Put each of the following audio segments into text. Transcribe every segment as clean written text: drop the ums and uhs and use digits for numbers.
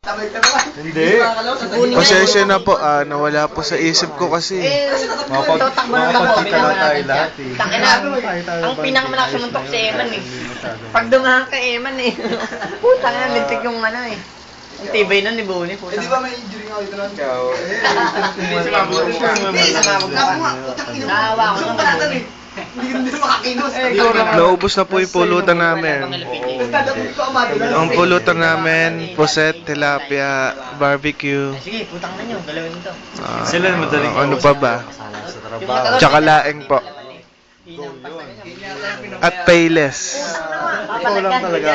Hindi. Pasensya na po, nawala po sa isip ko kasi. Takbo na lang tayo lahat eh. Ang pinakamalaki sumuntok si Eman eh. Pag dumahan ka Eman eh. Puta nga, lintik yung ano eh. Ang tibay nun ni Bonnie. Eh di ba may injury nga ito lang? Naawa ko naman. Hindi na makakinos. Naubos na po yung pulutan namin. Ang pulutan namin, puset, tilapia, barbecue. Sige, putang na nyo. Galawin ito. Sila madaling ano pa ba? Tsaka laing po. At payless. Ikaw lang talaga.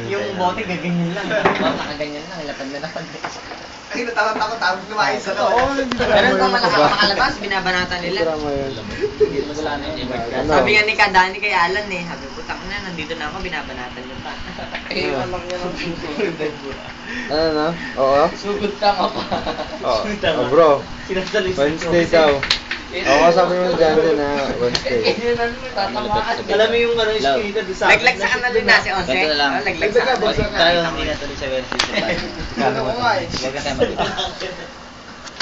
Yung bote, gaganyan lang. Nakaganyan lang, lapad na lapad. Ay, natakot ako, tawag lumayos sa to. Pero kung makalabas, binabanatan nila. Sabi nga ni Kadani kay Alan eh, sabi putang na, nandito na ako, binabanatan nyo pa. Eh, alam niya ng susunod. Ano na? Oo? Sugod ka nga pa. Oh, bro. Wednesday daw. Oo, sabi mo dyan din na Wednesday. Alam mo yung ano yung skita doon sa... Laglag sa kanal din na si Onse. Ganito lang. Laglag sa kanal. Tayo hindi na tuloy sa Wednesday. Huwag ka tayo matulog.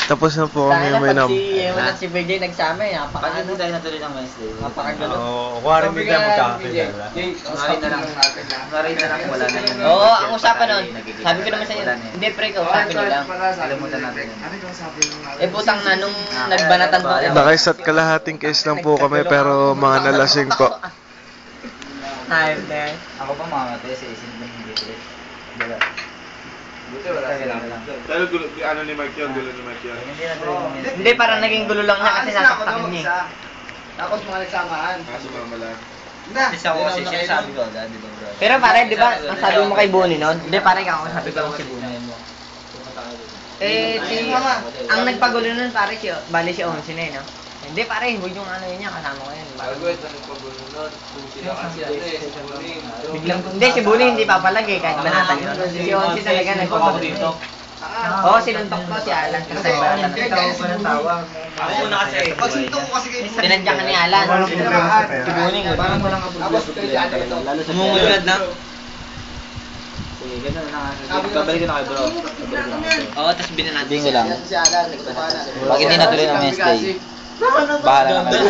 Tapos na po kami uminom. Si Ewan at si BJ nagsama eh. Pag hindi tayo natuloy ng Wednesday. Napakagano. Kuwari hindi tayo magkakakilala. Ngayon na lang. Ngayon na lang wala na yun. Oo, ang usapan nun. Sabi ko naman sa inyo, hindi pre ka, usapin nyo lang. Kalimutan natin yun. Eh putang na, nung nagbanatan po. Nakaisat kalahating case lang po kami pero mga nalasing po. Time there. Ako pa mga mati sa isin ng hindi tuloy. Dala. Buti wala sila. Pero ano ni Mike yun, gulo ni Mike yun. Hindi na tuloy ng Wednesday. Hindi, parang naging gulo lang niya kasi nasaktakan niya eh. Tapos mga nagsamaan. Kaso mamala. Na, Kasi ako kasi sinasabi ko agad, di ba bro? Pero pare, di ba, ang sabi mo kay Bonnie noon? Hindi pare, ako sabi ko si Bunay mo. Eh, ang nagpagulo nun pare, bali si Onsi na eh, no? Hindi pare, huwag yung ano yun niya, kasama ko yun. Biglang, hindi, si Bonnie hindi papalagay kahit banatan yun. Si Onsi talaga nagpapagulo. Oo, sinuntok ko si Alan kasi banatan. Ako una kasi. Pag sinuntok ko kasi kayo. Tinadya ka ni Alan. Si Bonnie, Parang walang kapag-gusto. umungulad na. Sige, ganun na nga. Babalik ko na kayo bro. Oo, tapos binanatan. Sabihin ko lang. Si Alan, nagpapana. Pag hindi natuloy ng Wednesday, bahala na kayo.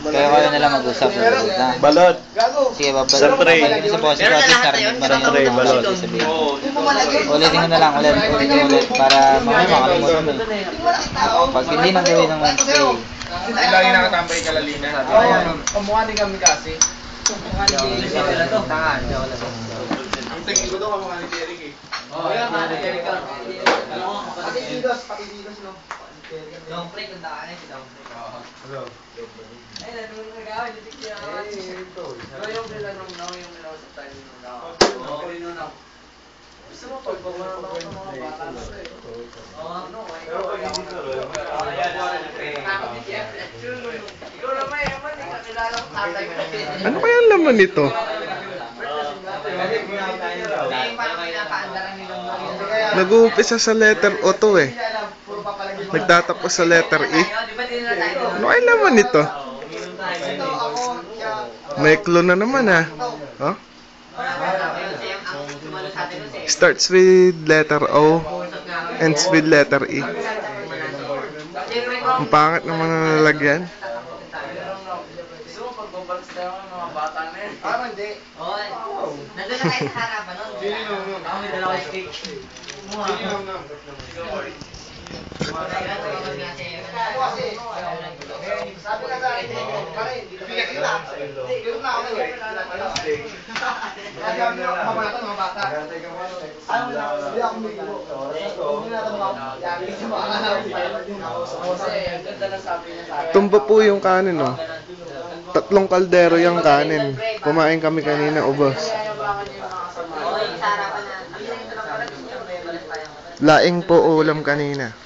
Kaya kayo na lang mag-usap. Balot. Gago. Sige, Sa tray. babalik ko sa boss ko Pero at least lahat na narinig yun, mo rin tray, yung balot. mga sabihin. Hindi mo malagay. Ulitin ko na lang, ulit para mamaya makalimutan mo eh. Hindi mo nakita. Pag hindi nang gawin ng Wednesday, Lagi nakatambay ka lalina. Kamukha din kami kasi. Ang tingin ko daw kamukha ni Derek eh. Pati Didos, no? Don't play kung daan eh, si Don't play. Ay, nagagawa, litik siya. Yung bilanong na, yung bilanong sa tayo nung na. Gusto mo pagbabaran ako ng mga bata na ito eh. Oo, no, Pero pag hindi ko ikaw naman, Eman, hindi ka kilala ko tatay ko. Ano kaya ang laman nito? Nag-uumpisa sa letter O to eh. Nagtatapos sa letter E. Ano kaya laman nito? May clue na naman ah. Huh? Starts with letter O, ends with letter E. Ang pangit naman ang lalagyan. Gusto mo pagbabaran sila ng mga bata na yan? Parang hindi. Oo, nandun na kayo sa harapan nun. Ako may dalawang steak. Sabi na sa akin, hindi ka kita. Hindi na ako mga bata. Ano na, hindi ako may gulo. Hindi na ito ang ganda na sabi niya sa akin. Tumba po yung kanin oh. 3 kaldero yung kanin. Kumain kami kanina, ubos. Oo, yung sa harapan na. Ang ito lang pala, gusto nyo, may balas tayong Laing po ulam kanina.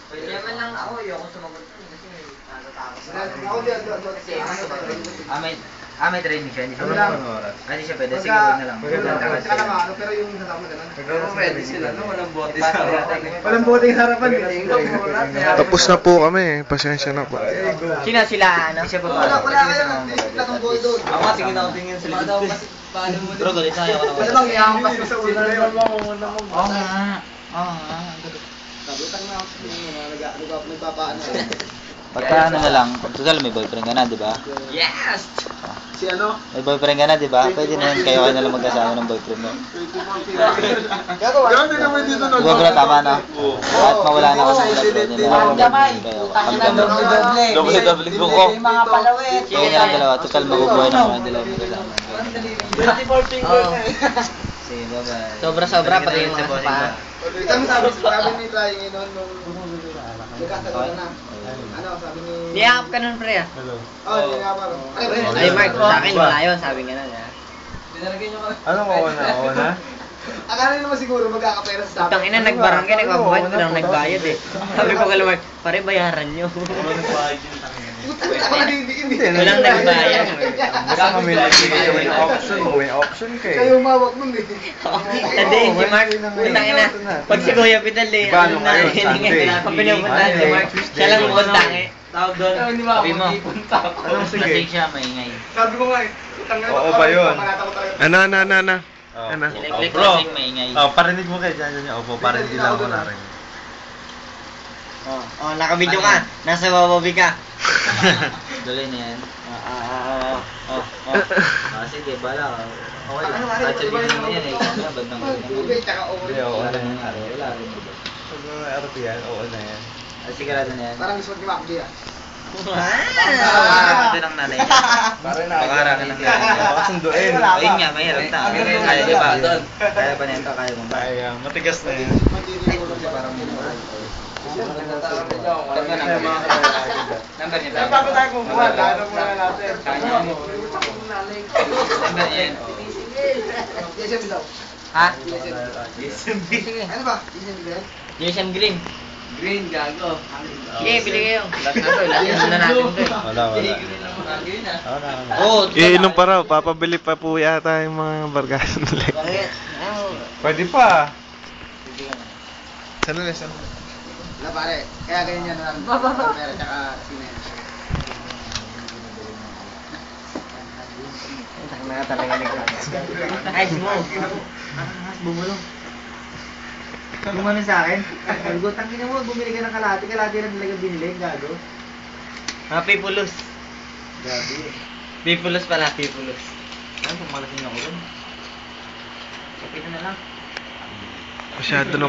Kaya man lang ako, ayoko sumagot kasi natatakot Ako din, may training siya, hindi siya Wala. pwede. Hindi siya pwede, sige, huwag na lang. Saka naman, ano, pero yung kasama na lang. Pwede sila, no? Walang bote sa harapan. Walang boteng harapan. Tapos na po kami, pasensya na po. Sino sila, ano? Hindi siya Wala papasok. kayo. Wala kang boy doon. Ako tingin sa likod. Bro, galit na ako Wala bang iangkas mo sa ulo na yun? Oo nga. Oo nga. Kabutang na ako. Nagpapaano. Pagka ano na lang, pag total may boyfriend ka na, di ba? Yes! Si ano? May boyfriend ka na, di ba? Pwede na yun, kayo na lang magkasama ng boyfriend mo. Gano'n din naman dito Di ba bro, tama na? At mawala na ako sa boyfriend niya na lang. Doble-doble ko ko. Mga palawit. Sige na lang dalawa, total mabubuhay na mga dalawa magkasama. 24 fingers Sige, bye-bye. Sobra-sobra, pati yung mga sapa. Kami sabi ni trying yun nung nagkataon na. Ano, sabi ni... Niyakap ka nun, pre, ah. Oh, niyakap ako. Ay, Mark, sa akin wala yun, sabi nga nun, ah. Anong una? Akala naman siguro magkakapera sa Putang ina, nagbarangay, nagbabuhat, walang nagbayad eh. Sabi ko kay Mark, pare, bayaran nyo. Walang nagbayad. Basta kami nagbigay may option kay. Kayo umawak nun eh. Hindi, si Mark, putang ina. Pag si Kuya Pital eh, Diba, nung ngayon, Sunday? pag pinupuntahan si Mark, siya lang pupuntang eh. Tawag doon. Sabi mo, Anong sige? lasing siya, maingay. Sabi ko nga eh. Oo ba yun? Ano? Oh. Ano? Siliklik, Bro. lasing, maingay. Oh, parinig mo kay Jan niya. Opo, parinig lang ako na rin. Oh, nakabidyo ka. Nasa bababi ka. Dali na yan. Sige, bala ka. Okay lang. Ano, Kahit sabihin mo yan eh. Kaya ba't nang galing naman? Tubig, tsaka over. Hindi, oo Wala na rin yan. nangyari. Wala rin. Pag mga RP yan, oo na yan. Sigurado na yan. Parang gusto ni Macdi ah. Ito ng nanay. Pakara ka ng nanay. Baka sunduin. Ayun nga, mahirap na. Kaya di ba? Kaya ba nito? Kaya mo ba? Kaya, matigas na yan. Number niya ba? Bago tayo kumuha, ano muna natin. Number niya yan. DSM daw. Ha? Sige. Ano ba? DSM daw? Jason Green. Green, gago. Sige, bili kayo. Last na to, last na natin to. Wala. Oo, Iinom pa raw, papabili pa po yata yung mga barkada nila. Pwede pa. Saan na? Wala pare. Kaya ganyan yan na lang. Pera tsaka sine. na talaga Ice mo. Bumulong. Gumano sa akin? Sabi ko, tangina mo, bumili ka ng kalahati na talaga binili, gago. Pipulos. Gabi. Pipulos pala, pipulos. Ano, pumalasing ako dun. Kapit na lang. Masyado na